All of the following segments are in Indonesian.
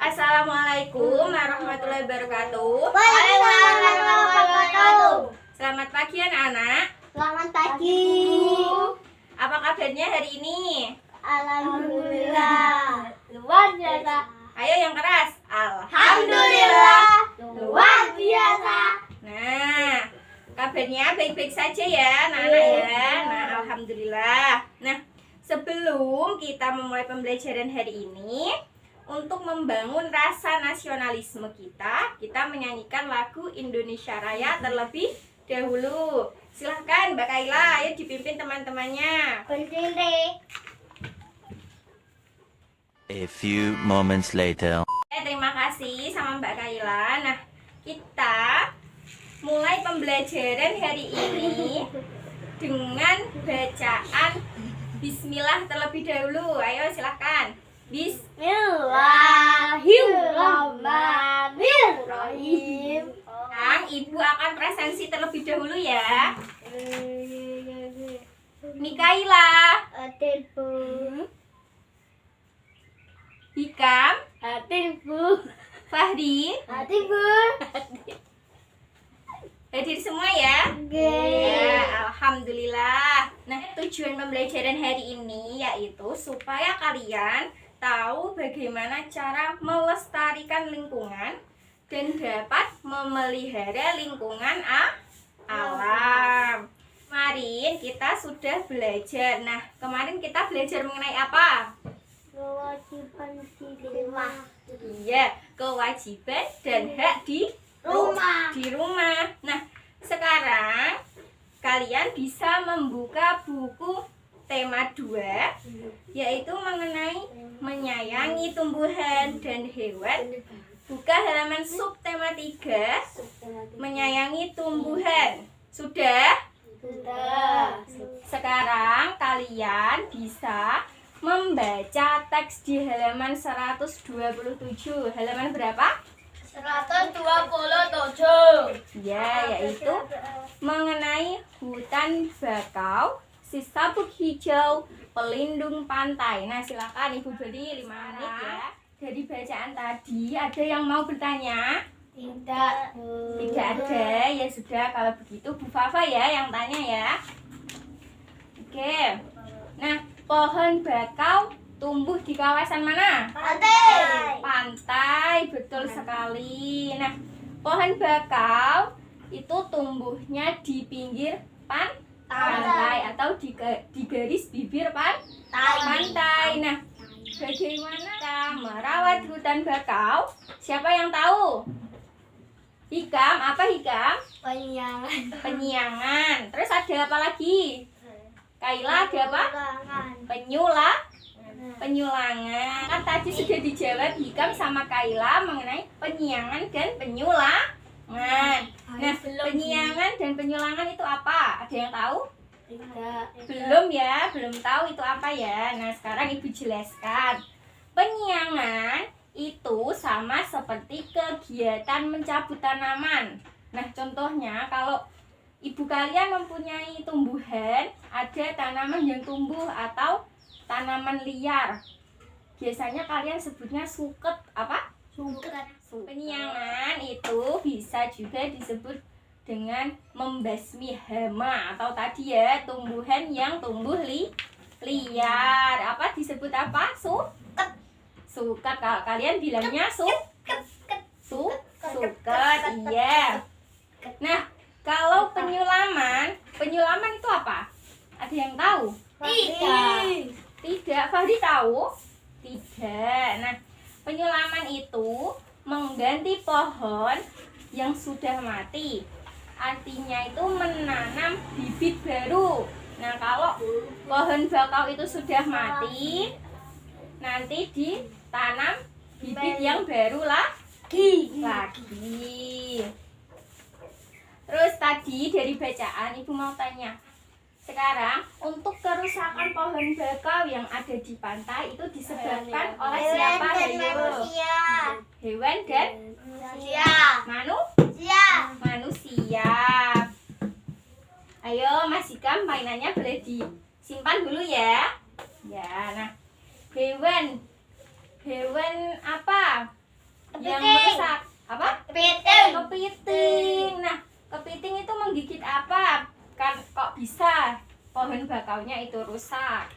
Assalamualaikum warahmatullahi wabarakatuh. Waalaikumsalam warahmatullahi wabarakatuh. Selamat pagi anak-anak. Selamat pagi. Apa kabarnya hari ini? Alhamdulillah. Luar biasa. Ayo yang keras. Alhamdulillah. Luar biasa. Nah, kabarnya baik-baik saja ya anak-anak ya. Nah, alhamdulillah. Nah, sebelum kita memulai pembelajaran hari ini, untuk membangun rasa nasionalisme kita menyanyikan lagu Indonesia Raya terlebih dahulu. Silahkan Mbak Kaila, ayo dipimpin teman-temannya. Berdiri. A few moments later. Terima kasih sama Mbak Kaila. Nah, kita mulai pembelajaran hari ini dengan bacaan Bismillah terlebih dahulu. Ayo silahkan. Bismillahirrahmanirrahim. Sekarang Ibu akan presensi terlebih dahulu ya. Mikaila, Hikam, Fahdi, hadir semua ya. Ya, alhamdulillah. Nah, tujuan pembelajaran hari ini yaitu supaya kalian tahu bagaimana cara melestarikan lingkungan dan dapat memelihara lingkungan alam. Kemarin kita sudah belajar. Nah, kemarin kita belajar mengenai apa? Kewajiban di rumah. Iya, kewajiban dan hak di rumah. Nah, sekarang kalian bisa membuka buku tema 2, yaitu mengenai menyayangi tumbuhan dan hewan. Buka halaman subtema 3, menyayangi tumbuhan. Sudah? Sudah. Sekarang kalian bisa membaca teks di halaman 127. Halaman berapa? 127. Ya, yaitu mengenai hutan bakau, si sabuk hijau, pelindung pantai. Nah, silakan Ibu beri 5 menit ya. Dari bacaan tadi, ada yang mau bertanya? Tidak. Tidak ada, ya sudah. Kalau begitu Bu Fafa ya yang tanya ya. Oke. Nah, pohon bakau tumbuh di kawasan mana? Pantai, betul sekali. Nah, pohon bakau itu tumbuhnya di pinggir pantai atau di garis bibir pantai. Nah, bagaimana kita merawat hutan bakau? Siapa yang tahu? Hikam, apa Hikam? Penyiangan. Terus ada apa lagi? Kaila ada apa? Penyulangan. Kan tadi sudah dijawab Hikam sama Kaila mengenai penyiangan dan penyulangan. Nah, penyiangan dan penyulangan itu apa? Ada yang tahu? Tidak. Belum ya, belum tahu itu apa ya. Nah, sekarang Ibu jelaskan. Penyiangan itu sama seperti kegiatan mencabut tanaman. Nah, contohnya kalau ibu kalian mempunyai tumbuhan, ada tanaman yang tumbuh atau tanaman liar. Biasanya kalian sebutnya suket apa? Penyiangan itu bisa juga disebut dengan membasmi hama atau tadi ya tumbuhan yang tumbuh liar. Apa disebut apa? Suket. Kalau kalian bilangnya suket. Iya. Nah, kalau penyulaman itu apa? Ada yang tahu? Tidak. Fahri tahu? Tidak. Nah, penyulaman itu mengganti pohon yang sudah mati. Artinya itu menanam bibit baru. Nah, kalau pohon bakau itu sudah mati, nanti ditanam bibit yang baru lagi. Terus tadi dari bacaan Ibu mau tanya. Sekarang untuk kerusakan pohon bakau yang ada di pantai itu disebabkan oleh siapa? Hewan dan manusia. Ayo Mas Hikam, mainannya boleh disimpan dulu ya. Ya, nah hewan apa yang merusak. Apa? Kepiting. Kepiting. Nah, kepiting itu menggigit apa? Kan kok bisa pohon bakaunya itu rusak?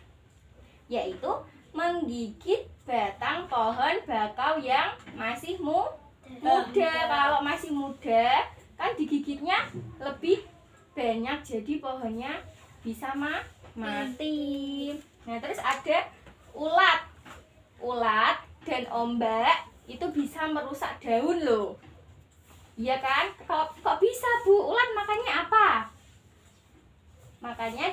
Yaitu menggigit batang pohon bakau yang masih muda. Kalau masih muda kan digigitnya lebih banyak, jadi pohonnya bisa mati. Nah, terus ada ulat. Ulat dan ombak itu bisa merusak daun loh. Iya kan? Kok bisa Bu? Ulat makannya apa? Makannya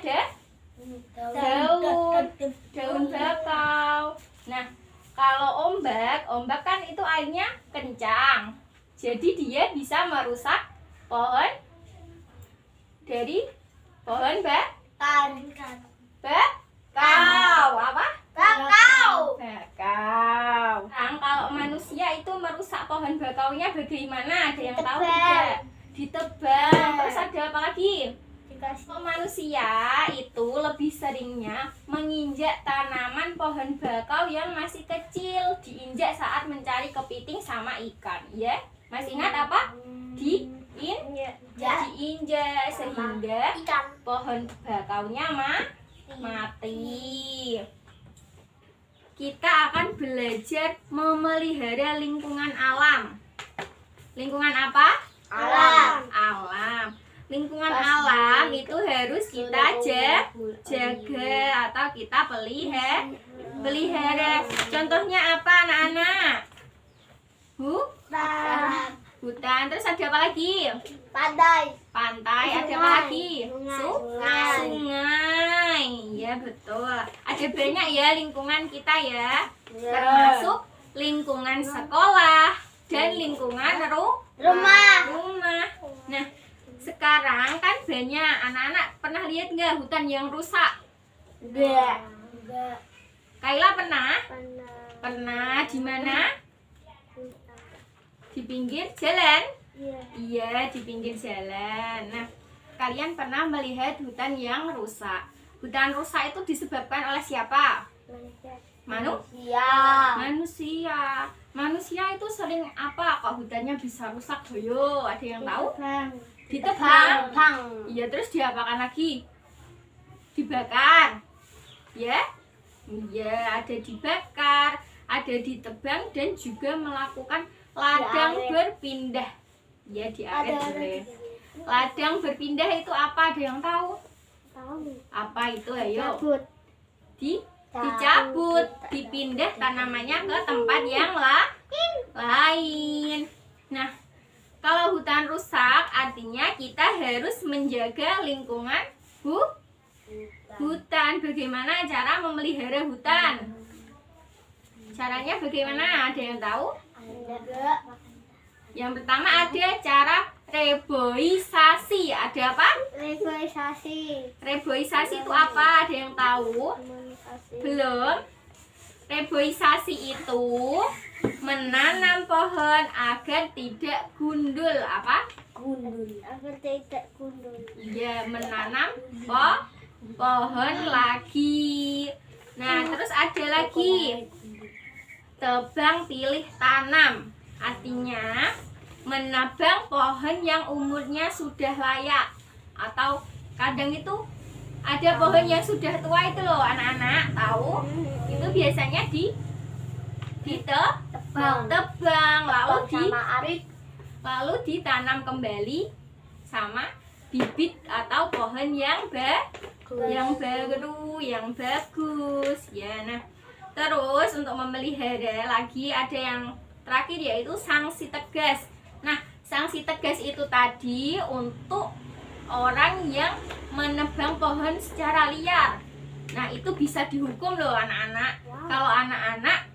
daun bakau. Nah, kalau ombak kan itu airnya kencang. Jadi dia bisa merusak pohon dari pohon bakau. Apa? Kakao. Bakau. Nah, kalau manusia itu merusak pohon bakaunya bagaimana? Ada yang tahu tidak? Ditebang. Terus ada apa lagi? Kalau manusia itu lebih seringnya menginjak tanaman pohon bakau yang masih kecil, diinjak saat mencari kepiting sama ikan, ya? Masih ingat apa? Diinjak sehingga pohon bakaunya mati. Kita akan belajar memelihara lingkungan alam. Lingkungan apa? Alam. Lingkungan alam itu harus kita jaga atau kita pelihara. Contohnya apa anak-anak? Hutan. Terus ada apa lagi? Pantai. Ada apa lagi? Sungai. Ya betul. Ada banyak ya lingkungan kita ya. Termasuk lingkungan sekolah dan lingkungan rumah. Nah, sekarang kan banyak anak-anak pernah lihat nggak hutan yang rusak? Enggak. Kaila pernah? Pernah. Di mana? Di pinggir jalan? Iya, di pinggir jalan. Nah, kalian pernah melihat hutan yang rusak? Hutan rusak itu disebabkan oleh siapa? Manusia itu sering apa kok hutannya bisa rusak? Yo, ada yang tahu? Ditebang. Iya, terus diapakan lagi? Dibakar. Ya? Iya, ada dibakar, ada ditebang dan juga melakukan ladang berpindah. Ya, diaret boleh. Ladang berpindah itu apa? Ada yang tahu? Apa itu? Ayo. Dicabut, dipindah tanamannya ke tempat yang lain. Nah, kalau hutan rusak artinya kita harus menjaga lingkungan hutan. Bagaimana cara memelihara hutan? Caranya bagaimana? Ada yang tahu? Yang pertama ada cara reboisasi. Ada apa? Reboisasi itu apa? Ada yang tahu? Belum? Reboisasi itu menanam pohon agar tidak gundul. Apa? Agar tidak gundul. Iya, menanam pohon lagi. Nah, terus ada lagi tebang pilih tanam. Artinya menebang pohon yang umurnya sudah layak. Atau kadang itu ada pohon yang sudah tua itu loh anak-anak, tahu? Itu biasanya ditebang lalu ditanam kembali sama bibit atau pohon yang baru, yang bagus ya. Nah, terus untuk memelihara lagi ada yang terakhir yaitu sanksi tegas. Nah, sanksi tegas itu tadi untuk orang yang menebang pohon secara liar. Nah, itu bisa dihukum loh anak-anak. Kalau anak-anak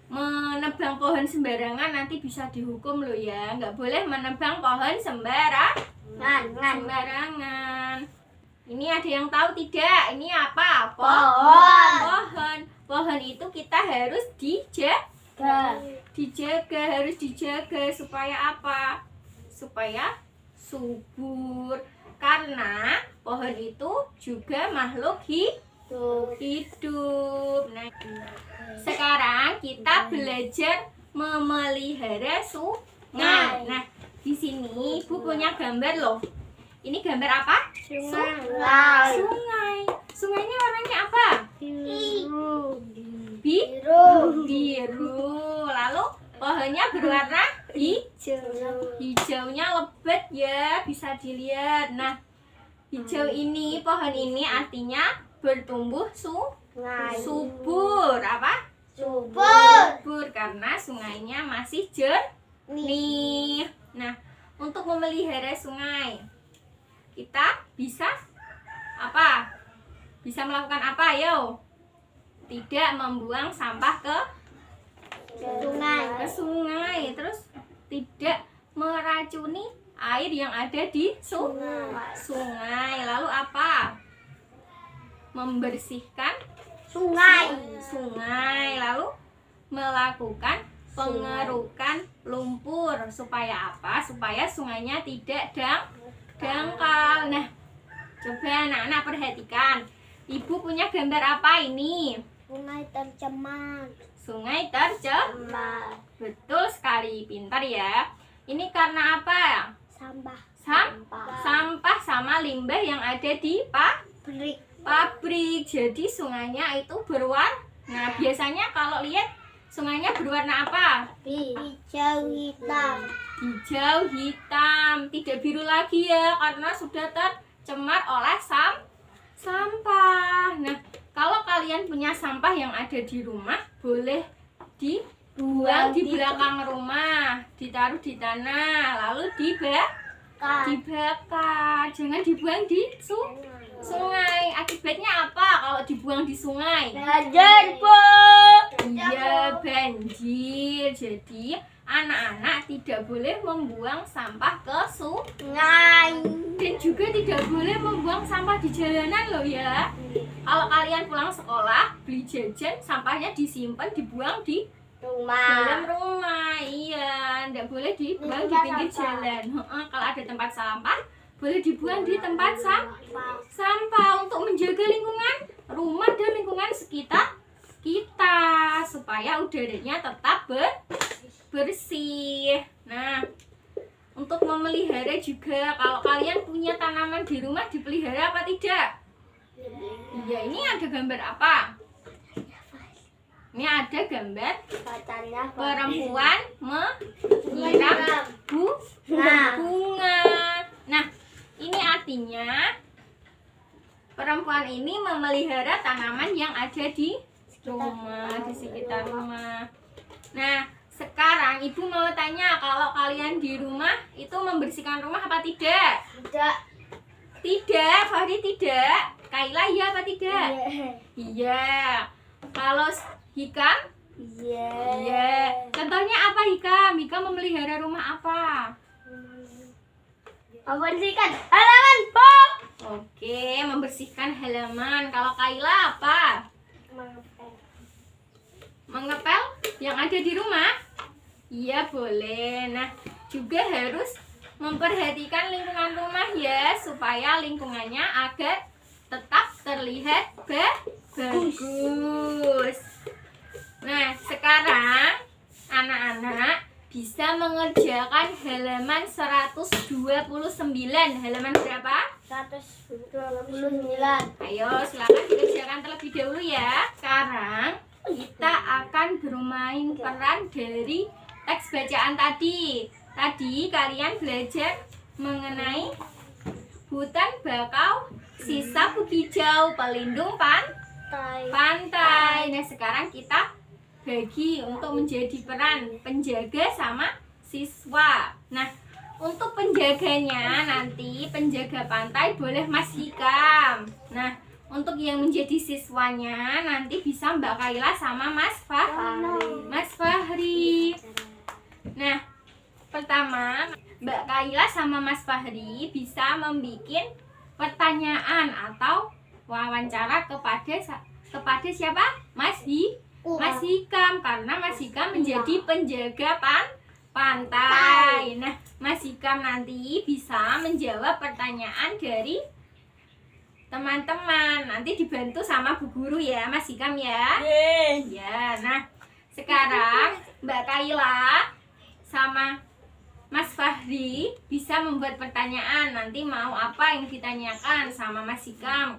menebang pohon sembarangan nanti bisa dihukum loh ya. Nggak boleh menebang pohon sembarangan. Ini ada yang tahu tidak? Ini apa? Pohon itu kita harus harus dijaga supaya apa? Supaya subur. Karena pohon itu juga makhluk hidup. Nah, sekarang kita belajar memelihara sungai. Nah, di sini Ibu punya gambar loh. Ini gambar apa? Sungai. Sungai. Sungainya warnanya apa? Biru. Biru. Lalu pohonnya berwarna hijaunya lebat ya, bisa dilihat. Nah, hijau ini, pohon ini artinya bertumbuh subur. Apa? Subur karena sungainya masih jernih. Nah, untuk memelihara sungai kita bisa apa? Bisa melakukan apa, yo? Tidak membuang sampah ke sungai, terus tidak meracuni air yang ada di sungai. Lalu apa? Membersihkan sungai, lalu melakukan pengerukan lumpur. Supaya apa? Supaya sungainya tidak dangkal. Nah, coba anak-anak perhatikan. Ibu punya gambar apa ini? Sungai tercemar. Betul sekali, pintar ya. Ini karena apa? Sampah sama limbah yang ada di pabrik. Jadi sungainya itu berwarna. Nah, biasanya kalau lihat sungainya berwarna apa? Hijau Hitam. Tidak biru lagi ya, karena sudah tercemar oleh sampah. Nah, kalau kalian punya sampah yang ada di rumah, boleh dibuang di belakang rumah, ditaruh di tanah, lalu dibakar. Jangan dibuang di sungai. Akibatnya apa kalau dibuang di sungai? Iya, banjir. Jadi anak-anak tidak boleh membuang sampah ke sungai. Dan juga tidak boleh membuang sampah di jalanan loh ya. Kalau kalian pulang sekolah, beli jajan, sampahnya disimpan, dibuang di dalam rumah. Iya, tidak boleh dibuang di pinggir jalan. Kalau ada tempat sampah, boleh dibuang di tempat sampah untuk menjaga lingkungan rumah dan lingkungan sekitar kita, supaya udaranya tetap bersih. Nah, untuk memelihara juga, kalau kalian punya tanaman di rumah, dipelihara apa tidak? Iya, ini ada gambar apa? Ini ada gambar perempuan menyiram bunga. Nah, ini artinya perempuan ini memelihara tanaman yang ada di rumah, di sekitar rumah. Nah, sekarang Ibu mau tanya, kalau kalian di rumah itu membersihkan rumah apa tidak? Tidak, Fahri tidak. Kaila iya apa tidak? Iya. Kalau Hikam? Iya. Contohnya apa Hikam? Hikam memelihara rumah apa? Membersihkan halaman, Bu. Oke, membersihkan halaman. Kalau Kaila apa? Mengepel yang ada di rumah? Iya, boleh. Nah, juga harus memperhatikan lingkungan rumah ya, supaya lingkungannya agar tetap terlihat bagus. Nah, sekarang anak-anak bisa mengerjakan halaman 129. Halaman berapa? 129. Ayo, silakan dikerjakan terlebih dahulu ya. Sekarang kita akan bermain peran dari teks bacaan tadi. Tadi kalian belajar mengenai hutan bakau, sisa hijau, pelindung pantai. Nah, sekarang kita bagi untuk menjadi peran penjaga sama siswa. Nah, untuk penjaganya nanti penjaga pantai boleh Mas Hikam. Nah, untuk yang menjadi siswanya nanti bisa Mbak Kaila sama Mas Fahri. Nah, pertama Mbak Kaila sama Mas Fahri bisa membuat pertanyaan atau wawancara kepada siapa? Mas Hikam, karena Mas Hikam menjadi penjaga pantai. Nah, Mas Hikam nanti bisa menjawab pertanyaan dari teman-teman. Nanti dibantu sama Bu Guru ya, Mas Hikam ya. Ya, nah Sekarang Mbak Kaila sama Mas Fahri bisa membuat pertanyaan. Nanti mau apa yang ditanyakan sama Mas Hikam.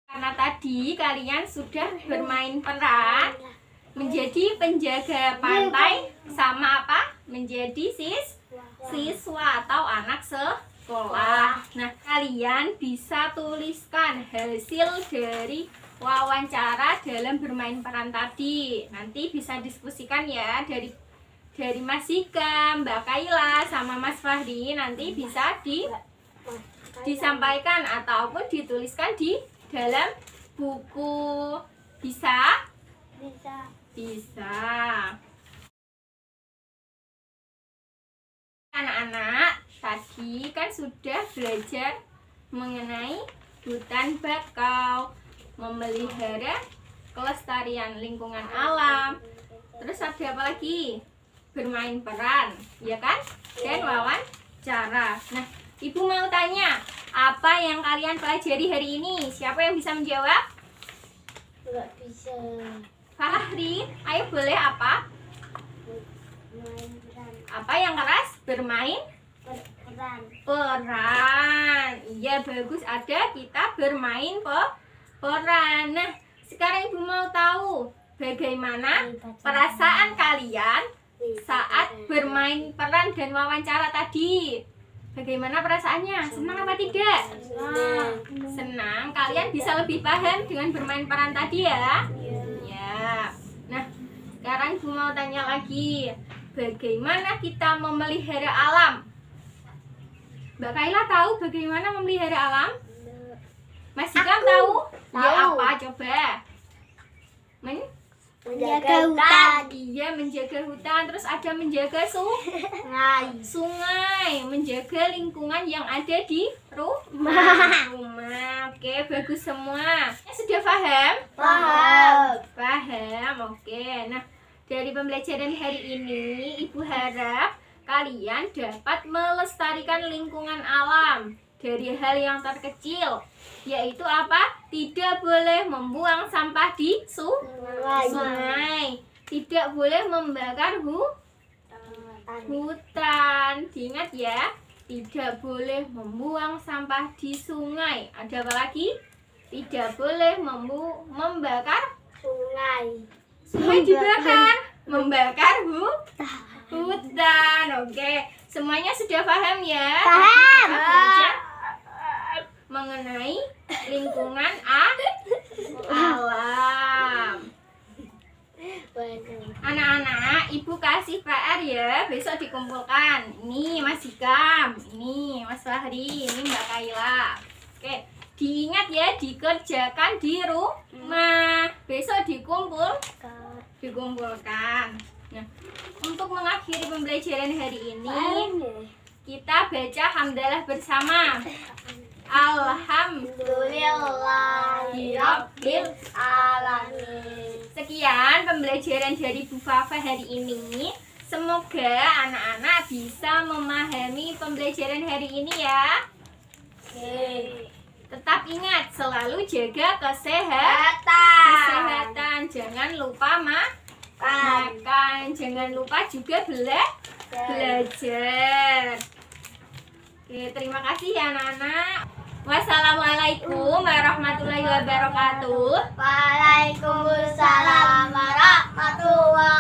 Karena tadi kalian sudah bermain peran menjadi penjaga pantai sama apa? Menjadi siswa atau anak sekolah. Nah, kalian bisa tuliskan hasil dari wawancara dalam bermain peran tadi. Nanti bisa diskusikan ya dari Mas Hikam, Mbak Kaila sama Mas Fahri. Nanti bisa disampaikan ataupun dituliskan di dalam buku. Bisa? Bisa. Anak-anak, tadi kan sudah belajar mengenai hutan bakau, memelihara kelestarian lingkungan alam. Terus ada apa lagi? Bermain peran, ya kan? Dan wawancara. Nah, Ibu mau tanya, apa yang kalian pelajari hari ini? Siapa yang bisa menjawab? Nggak bisa. Fahri, ayo boleh apa? Main peran. Apa yang keras? Bermain Peran. peran. Iya, bagus, ada kita bermain peran. Nah, sekarang Ibu mau tahu bagaimana perasaan kalian saat bermain peran dan wawancara tadi. Bagaimana perasaannya? Senang apa tidak? Senang. Kalian bisa lebih paham dengan bermain peran tadi ya? Ya. Nah, sekarang Ibu mau tanya lagi. Bagaimana kita memelihara alam? Mbak Kaila tahu bagaimana memelihara alam? Mas Hikam tahu? Ya apa? Coba. Menjaga hutan. Iya, menjaga hutan. Terus ada menjaga sungai, menjaga lingkungan yang ada di rumah. Oke, bagus semua. Sudah paham? Paham. Oke. Nah, dari pembelajaran hari ini, Ibu harap kalian dapat melestarikan lingkungan alam dari hal yang terkecil, yaitu apa? Tidak boleh membuang sampah di sungai, tidak boleh membakar hutan. Diingat ya, tidak boleh membuang sampah di sungai. Ada apa lagi? Tidak boleh membakar sungai dibakar, membakar hutan. Oke, semuanya sudah paham ya? Paham. Belajar mengenai lingkungan alam. Anak-anak, Ibu kasih PR ya, besok dikumpulkan. Ini Mas Hikam, ini Mas Fahri, ini Mbak Kaila. Oke, diingat ya, dikerjakan di rumah. Besok dikumpulkan. Nah, untuk mengakhiri pembelajaran hari ini, kita baca hamdalah bersama. Alhamdulillahirabbil alamin. Sekian pembelajaran dari Bu Fafa hari ini. Semoga anak-anak bisa memahami pembelajaran hari ini ya. Tetap ingat selalu jaga kesehatan. Jangan lupa makan. Jangan lupa juga belajar. Oke, terima kasih ya anak-anak. Wassalamualaikum warahmatullahi wabarakatuh. Waalaikumsalam warahmatullahi